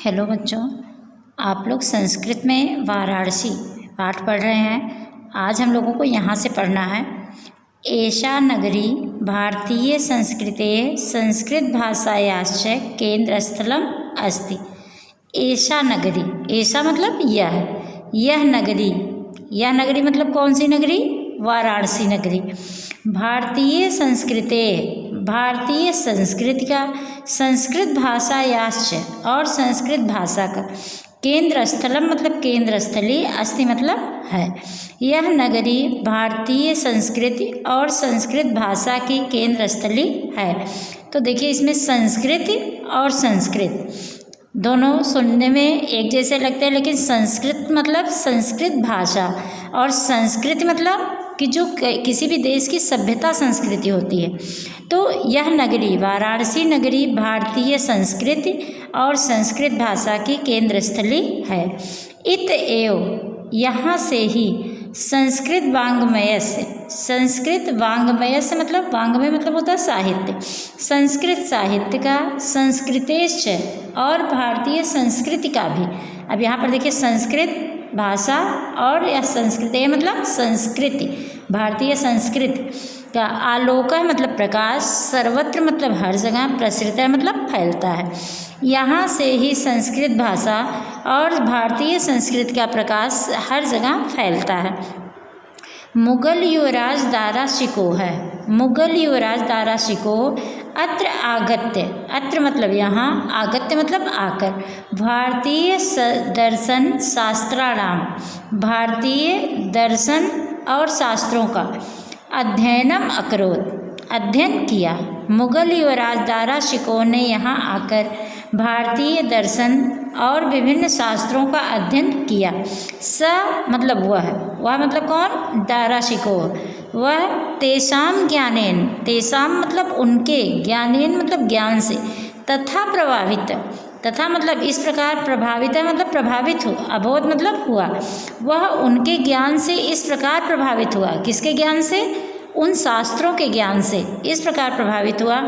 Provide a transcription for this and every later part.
Hello बच्चों, आप लोग संस्कृत में वाराणसी पाठ पढ़ रहे हैं। आज हम लोगों को यहाँ से पढ़ना है। एषा नगरी भारतीय संस्कृते संस्कृत भाषायाश्च केंद्रस्थलम अस्ति। एषा नगरी, ऐसा मतलब यह नगरी, यह नगरी मतलब कौन सी नगरी? वाराणसी नगरी। भारतीय संस्कृते, भारतीय संस्कृति का, संस्कृत भाषायाश्च और संस्कृत भाषा का, केंद्र स्थलम मतलब केंद्र स्थली, अस्ति मतलब है। यह नगरी भारतीय संस्कृति और संस्कृत भाषा की केंद्र स्थली है। तो देखिए, इसमें संस्कृति और संस्कृत दोनों सुनने में एक जैसे लगते हैं, लेकिन संस्कृत मतलब संस्कृत भाषा और संस्कृति मतलब कि जो किसी भी देश की सभ्यता संस्कृति होती है। तो यह नगरी, वाराणसी नगरी, भारतीय संस्कृति और संस्कृत भाषा की केंद्र स्थली है। इत एव, यहाँ से ही संस्कृत वाङ्मय से, संस्कृत वाङ्मय से मतलब वाङ्मय मतलब होता है साहित्य, संस्कृत साहित्य का, संस्कृतेश्च और भारतीय संस्कृति का भी। अब यहाँ पर देखिए, संस्कृत भाषा और यह संस्कृति मतलब संस्कृति, भारतीय संस्कृति का, आलोक मतलब प्रकाश, सर्वत्र मतलब हर जगह, प्रसृत मतलब फैलता है। यहाँ से ही संस्कृत भाषा और भारतीय संस्कृति का प्रकाश हर जगह फैलता है। मुगल युवराज दारा शिकोह है, मुगल युवराज दारा शिकोह अत्र आगत्य, अत्र मतलब यहाँ, आगत्य मतलब आकर, भारतीय दर्शन शास्त्राणाम, भारतीय दर्शन और शास्त्रों का अध्ययनम अकरोत्, अध्ययन किया। मुगल युवराज दारा शिकोह ने यहाँ आकर भारतीय दर्शन और विभिन्न शास्त्रों का अध्ययन किया। स मतलब वह मतलब कौन? दारा शिकोह। वह तेषाम ज्ञानेन, तेषाम मतलब उनके, ज्ञानेन मतलब ज्ञान से, तथा प्रभावित, तथा मतलब इस प्रकार, प्रभावित है मतलब प्रभावित हो, अबोध मतलब हुआ, वह उनके ज्ञान से इस प्रकार प्रभावित हुआ। किसके ज्ञान से? उन शास्त्रों के ज्ञान से इस प्रकार प्रभावित हुआ।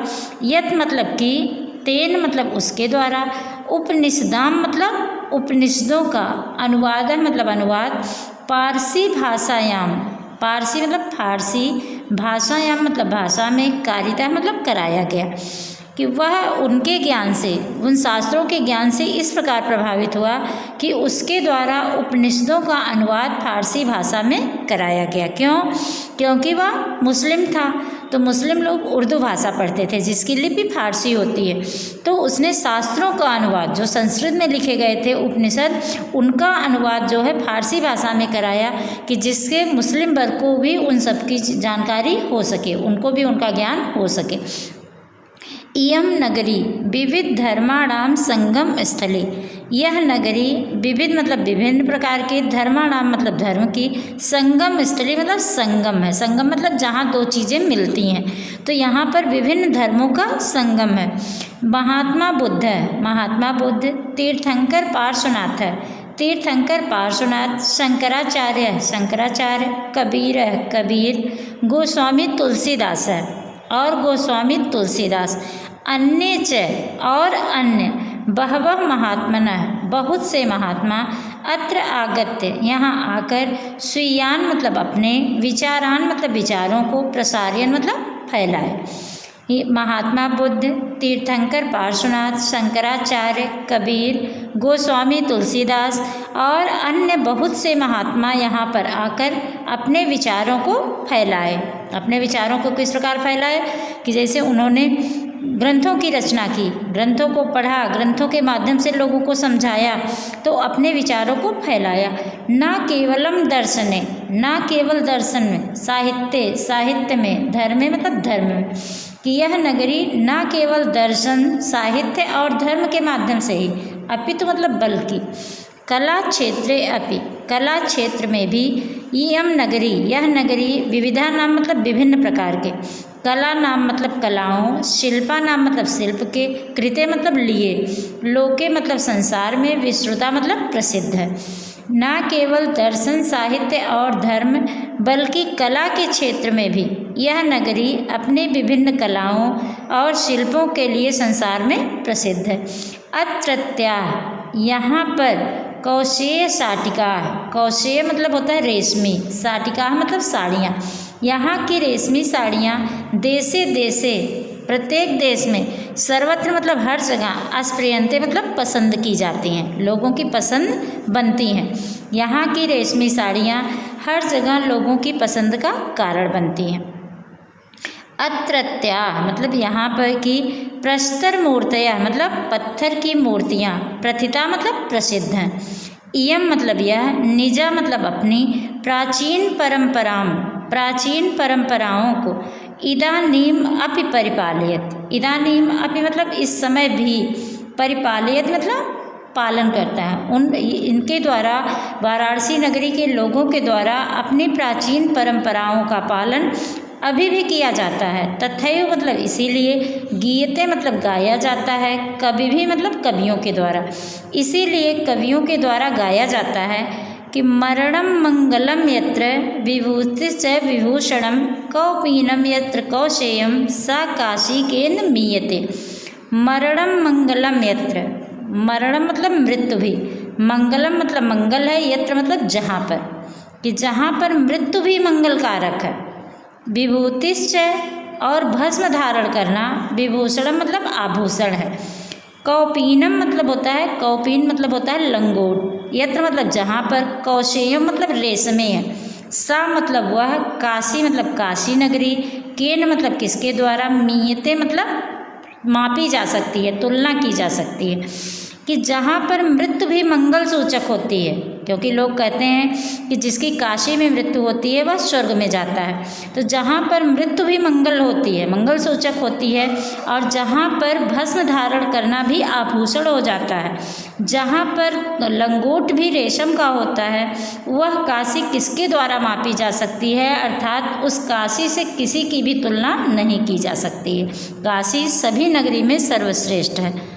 यत मतलब कि, तेन मतलब उसके द्वारा, उपनिषदाम मतलब उपनिषदों का, अनुवाद मतलब अनुवाद, पारसी भाषायाम, पारसी मतलब फारसी, भाषायाम मतलब भाषा में, कारिता मतलब कराया गया, कि वह उनके ज्ञान से, उन शास्त्रों के ज्ञान से इस प्रकार प्रभावित हुआ कि उसके द्वारा उपनिषदों का अनुवाद फारसी भाषा में कराया गया। क्यों? क्योंकि वह मुस्लिम था, तो मुस्लिम लोग उर्दू भाषा पढ़ते थे जिसकी लिपि फारसी होती है। तो उसने शास्त्रों का अनुवाद, जो संस्कृत में लिखे गए थे उपनिषद, उनका अनुवाद जो है फारसी भाषा में कराया, कि जिससे मुस्लिम वर्ग को भी उन सब की जानकारी हो सके, उनको भी उनका ज्ञान हो सके। इयम नगरी विविध धर्माणाम संगम स्थली, यह नगरी विविध मतलब विभिन्न प्रकार के, धर्माणाम मतलब धर्म की, संगम स्थली मतलब संगम है, संगम मतलब जहाँ दो चीज़ें मिलती हैं, तो यहाँ पर विभिन्न धर्मों का संगम है। महात्मा बुद्ध है, महात्मा बुद्ध, तीर्थंकर पार्श्वनाथ है, तीर्थंकर पार्श्वनाथ, शंकराचार्य है, शंकराचार्य, कबीर है, कबीर, गोस्वामी तुलसीदास है और गोस्वामी तुलसीदास, अन्य च और अन्य, बहवः महात्मनः बहुत से महात्मा, अत्र आगत्य यहाँ आकर, स्वीयान मतलब अपने, विचारान मतलब विचारों को, प्रसार्यन मतलब फैलाए। ये महात्मा बुद्ध, तीर्थंकर पार्श्वनाथ, शंकराचार्य, कबीर, गोस्वामी तुलसीदास और अन्य बहुत से महात्मा यहाँ पर आकर अपने विचारों को फैलाए। अपने विचारों को किस प्रकार फैलाए? कि जैसे उन्होंने ग्रंथों की रचना की, ग्रंथों को पढ़ा, ग्रंथों के माध्यम से लोगों को समझाया, तो अपने विचारों को फैलाया। ना केवलम दर्शने, ना केवल दर्शन में, साहित्य, साहित्य में, धर्मे मतलब धर्म में, कि यह नगरी ना केवल दर्शन, साहित्य और धर्म के माध्यम से ही, अपितु मतलब बल्कि, कला क्षेत्रे अपि, कला क्षेत्र में भी, इयम नगरी यह नगरी, विविधा नाम मतलब विभिन्न प्रकार के, कला नाम मतलब कलाओं, शिल्पा नाम मतलब शिल्प के, कृते मतलब लिए, लोके मतलब संसार में, विश्रुता मतलब प्रसिद्ध है। न केवल दर्शन, साहित्य और धर्म, बल्कि कला के क्षेत्र में भी यह नगरी अपने विभिन्न कलाओं और शिल्पों के लिए संसार में प्रसिद्ध है। अत्रत्या यहाँ पर कौशेय साटिका है। कौशेय मतलब होता है रेशमी, साटिका मतलब साड़ियाँ। यहाँ की रेशमी साड़ियाँ देशे देशे प्रत्येक देश में, सर्वत्र मतलब हर जगह, अस्प्रियन्ते मतलब पसंद की जाती हैं, लोगों की पसंद बनती हैं। यहाँ की रेशमी साड़ियाँ हर जगह लोगों की पसंद का कारण बनती हैं। अत्रत्या मतलब यहाँ पर की प्रस्तर मूर्तया मतलब पत्थर की मूर्तियाँ, प्रथिता मतलब प्रसिद्ध हैं, इयम मतलब यह, निजा मतलब अपनी, प्राचीन परंपराओं को, इदानीम अपि परिपालयत, इदानीम अपि मतलब इस समय भी, परिपालयत मतलब पालन करता है। इनके द्वारा, वाराणसी नगरी के लोगों के द्वारा अपनी प्राचीन परंपराओं का पालन अभी भी किया जाता है। तथैव मतलब इसीलिए, गीयते मतलब गाया जाता है, कवि भी मतलब कवियों के द्वारा, इसीलिए कवियों के द्वारा गाया जाता है कि मरणम मंगलम यत्र विभूतिश्च विभूषणम कौपीनम यत्र कौशेयम सा काशी केन मीयते। मरणम मंगलम यत्र, मरणम मतलब मृत्यु भी, मंगलम मतलब मंगल है, यत्र मतलब जहाँ पर, कि जहाँ पर मृत्यु भी मंगल कारक है। विभूतिश्च और भस्म धारण करना, विभूषणम मतलब आभूषण है। कौपीनम मतलब होता है, कौपीन मतलब होता है लंगोट, यत्र मतलब जहाँ पर, कौशेयम मतलब रेशमे है, सा मतलब वह, काशी मतलब काशी नगरी, केन मतलब किसके द्वारा, मीयते मतलब मापी जा सकती है, तुलना की जा सकती है, कि जहाँ पर मृत्यु भी मंगल सूचक होती है, क्योंकि लोग कहते हैं कि जिसकी काशी में मृत्यु होती है वह स्वर्ग में जाता है। तो जहाँ पर मृत्यु भी मंगल होती है, मंगल सूचक होती है, और जहाँ पर भस्म धारण करना भी आभूषण हो जाता है, जहाँ पर लंगोट भी रेशम का होता है, वह काशी किसके द्वारा मापी जा सकती है, अर्थात उस काशी से किसी की भी तुलना नहीं की जा सकती है। काशी सभी नगरी में सर्वश्रेष्ठ है।